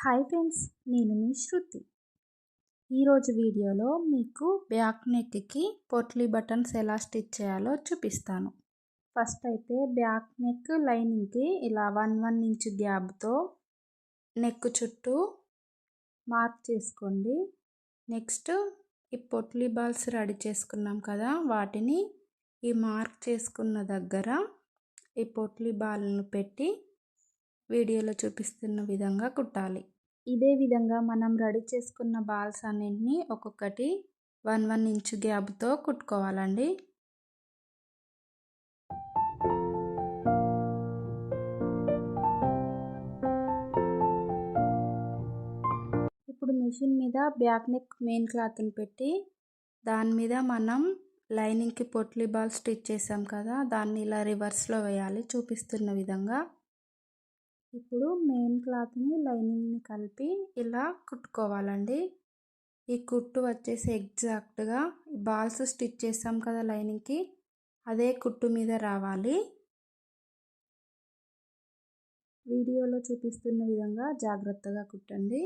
Hi friends, నేను మీ శృతి. ఈరోజు వీడియోలో మీకు బ్యాక్ నెక్కి పొట్లీ బటన్స్ ఎలా స్టిచ్ చేయాలో చూపిస్తాను. ఫస్ట్ అయితే బ్యాక్ నెక్ లైనింగ్కి ఇలా 1 ఇంచ్ గ్యాప్తో నెక్ చుట్టూ మార్క్ చేసుకోండి. నెక్స్ట్ ఈ పొట్లీ బాల్స్ రెడీ చేసుకున్నాం కదా, వాటిని ఈ మార్క్ చేసుకున్న దగ్గర ఈ పొట్లీ బాల్ను పెట్టి వీడియోలో చూపిస్తున్న విధంగా కుట్టాలి. ఇదే విధంగా మనం రెడీ చేసుకున్న బాల్స్ అన్నింటినీ ఒక్కొక్కటి 1 ఇంచ్ గ్యాప్తో కుట్టుకోవాలండి. ఇప్పుడు మిషన్ మీద బ్యాక్ నెక్ మెయిన్ క్లాత్ని పెట్టి దాని మీద మనం లైనింగ్కి పొట్లీ బాల్ స్టిచ్ చేసాం కదా, దాన్ని ఇలా రివర్స్లో వేయాలి చూపిస్తున్న విధంగా. ఇప్పుడు మెయిన్ క్లాత్ని లైనింగ్ని కలిపి ఇలా కుట్టుకోవాలండి. ఈ కుట్టు వచ్చేసి ఎగ్జాక్ట్గా బాల్స్ స్టిచ్ చేసాం కదా లైనింగ్కి, అదే కుట్టు మీద రావాలి. వీడియోలో చూపిస్తున్న విధంగా జాగ్రత్తగా కుట్టండి.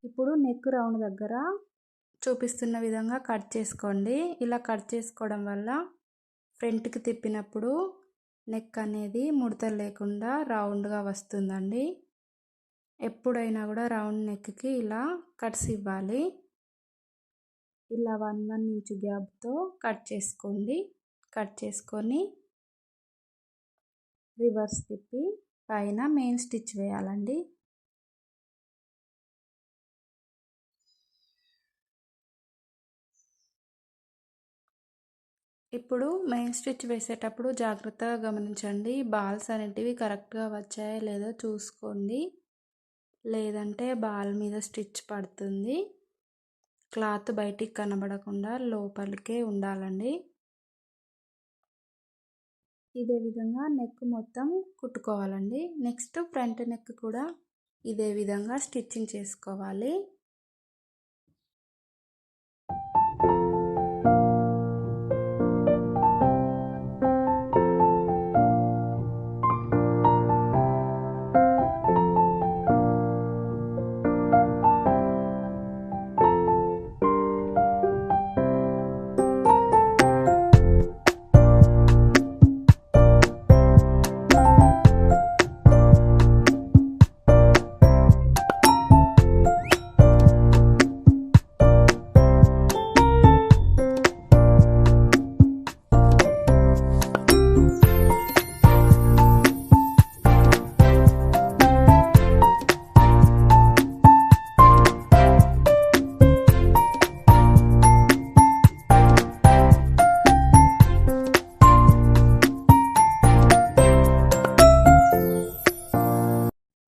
ఇప్పుడు నెక్ రౌండ్ దగ్గర చూపిస్తున్న విధంగా కట్ చేసుకోండి. ఇలా కట్ చేసుకోవడం వల్ల ఫ్రంట్కి తిప్పినప్పుడు నెక్ అనేది ముడతలు లేకుండా రౌండ్గా వస్తుందండి. ఎప్పుడైనా కూడా రౌండ్ నెక్కి ఇలా కట్స్ ఇవ్వాలి. ఇలా 1 ఇంచ్ గ్యాప్తో కట్ చేసుకోండి. కట్ చేసుకొని రివర్స్ తిప్పి పైన మెయిన్ స్టిచ్ వేయాలండి. ఇప్పుడు మెయిన్ స్టిచ్ వేసేటప్పుడు జాగ్రత్తగా గమనించండి. బాల్స్ అనేటివి కరెక్ట్గా వచ్చాయో లేదో చూసుకోండి, లేదంటే బాల్ మీద స్టిచ్ పడుతుంది. క్లాత్ బయటికి కనబడకుండా లోపలికే ఉండాలండి. ఇదే విధంగా నెక్ మొత్తం కుట్టుకోవాలండి. నెక్స్ట్ ఫ్రంట్ నెక్ కూడా ఇదే విధంగా స్టిచ్చింగ్ చేసుకోవాలి.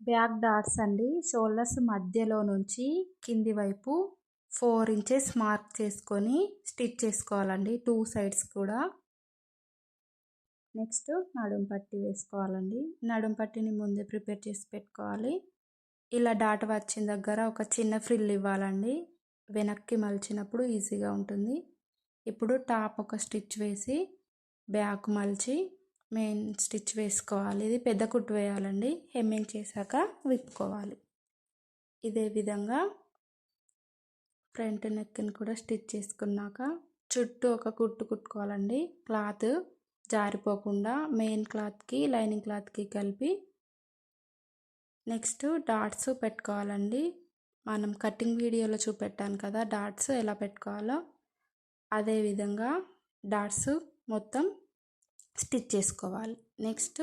బ్యాక్ డాట్స్ అండి, షోల్డర్స్ మధ్యలో నుంచి కింది వైపు 4 ఇంచెస్ మార్క్ చేసుకొని స్టిచ్ చేసుకోవాలండి, 2 సైడ్స్ కూడా. నెక్స్ట్ నడుం పట్టి వేసుకోవాలండి. నడుం పట్టిని ముందే ప్రిపేర్ చేసి పెట్టుకోవాలి. ఇలా డాట్ వచ్చిన దగ్గర ఒక చిన్న ఫ్రిల్ ఇవ్వాలండి, వెనక్కి మలిచినప్పుడు ఈజీగా ఉంటుంది. ఇప్పుడు టాప్ ఒక స్టిచ్ వేసి బ్యాక్ మలిచి మెయిన్ స్టిచ్ వేసుకోవాలి. ఇది పెద్ద కుట్టు వేయాలండి, హెమ్మింగ్ చేశాక విప్పుకోవాలి. ఇదే విధంగా ఫ్రంట్ నెక్ని కూడా స్టిచ్ చేసుకున్నాక చుట్టూ ఒక కుట్టు కుట్టుకోవాలండి. క్లాత్ జారిపోకుండా మెయిన్ క్లాత్కి లైనింగ్ క్లాత్కి కలిపి. నెక్స్ట్ డాట్స్ పెట్టుకోవాలండి. మనం కటింగ్ వీడియోలో చూపెట్టాను కదా డాట్స్ ఎలా పెట్టుకోవాలో, అదే విధంగా డాట్స్ మొత్తం స్టిచ్ చేసుకోవాలి. నెక్స్ట్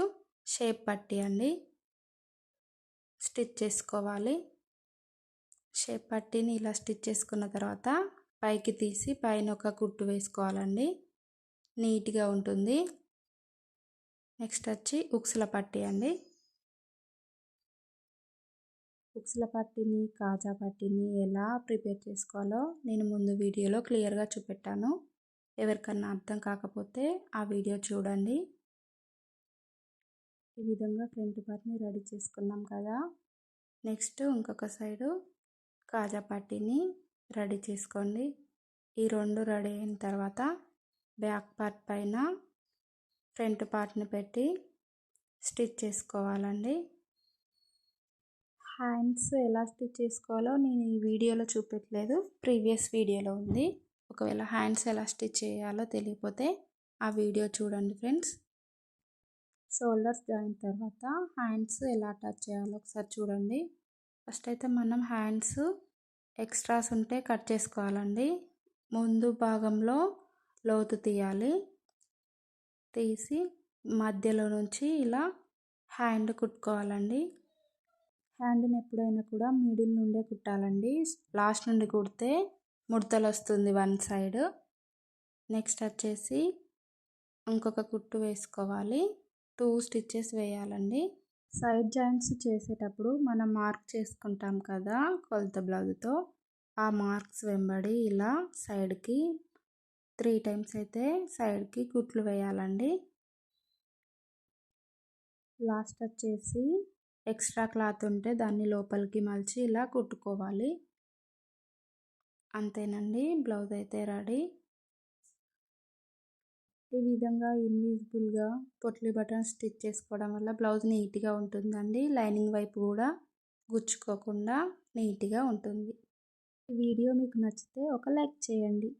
షేప్ పట్టి అండి స్టిచ్ చేసుకోవాలి. షేప్ పట్టిని ఇలా స్టిచ్ చేసుకున్న తర్వాత పైకి తీసి పైన ఒక కుట్టు వేసుకోవాలండి, నీట్గా ఉంటుంది. నెక్స్ట్ వచ్చి ఉక్సుల పట్టీ అండి. ఉక్సుల పట్టీని, కాజా పట్టీని ఎలా ప్రిపేర్ చేసుకోవాలో నేను ముందు వీడియోలో క్లియర్గా చూపెట్టాను. ఎవరికన్నా అర్థం కాకపోతే ఆ వీడియో చూడండి. ఈ విధంగా ఫ్రంట్ పార్ట్ని రెడీ చేసుకున్నాం కదా. నెక్స్ట్ ఇంకొక సైడు కాజా పట్టీని రెడీ చేసుకోండి. ఈ రెండు రెడీ అయిన తర్వాత బ్యాక్ పార్ట్ పైన ఫ్రంట్ పార్ట్ని పెట్టి స్టిచ్ చేసుకోవాలండి. హ్యాండ్స్ ఎలా స్టిచ్ చేసుకోవాలో నేను ఈ వీడియోలో చూపెట్టలేదు, ప్రీవియస్ వీడియోలో ఉంది. ఒకవేళ హ్యాండ్స్ ఎలా స్టిచ్ చేయాలో తెలియకపోతే ఆ వీడియో చూడండి ఫ్రెండ్స్. షోల్డర్స్ జాయిన్ తర్వాత హ్యాండ్స్ ఎలా అటాచ్ చేయాలో ఒకసారి చూడండి. ఫస్ట్ అయితే మనం హ్యాండ్స్ ఎక్స్ట్రాస్ ఉంటే కట్ చేసుకోవాలండి. ముందు భాగంలో లోతు తీయాలి. తీసి మధ్యలో నుంచి ఇలా హ్యాండ్ కుట్టుకోవాలండి. హ్యాండ్ని ఎప్పుడైనా కూడా మిడిల్ నుండే కుట్టాలండి. లాస్ట్ నుండి కుడితే ముడతలు వస్తుంది వన్ సైడ్. నెక్స్ట్ వచ్చేసి ఇంకొక కుట్టు వేసుకోవాలి. 2 స్టిచెస్ వేయాలండి. సైడ్ జాయింట్స్ చేసేటప్పుడు మనం మార్క్ చేసుకుంటాం కదా కొలత బ్లౌజ్తో, ఆ మార్క్స్ వెంబడి ఇలా సైడ్కి 3 టైమ్స్ అయితే సైడ్కి కుట్లు వేయాలండి. లాస్ట్ వచ్చేసి ఎక్స్ట్రా క్లాత్ ఉంటే దాన్ని లోపలికి మలిచి ఇలా కుట్టుకోవాలి. అంతేనండి, బ్లౌజ్ అయితే రెడీ. ఈ విధంగా ఇన్విజిబుల్గా పొట్లీ బటన్ స్టిచ్ చేసుకోవడం వల్ల బ్లౌజ్ నీట్గా ఉంటుందండి. లైనింగ్ వైపు కూడా గుచ్చుకోకుండా నీట్గా ఉంటుంది. ఈ వీడియో మీకు నచ్చితే ఒక లైక్ చేయండి.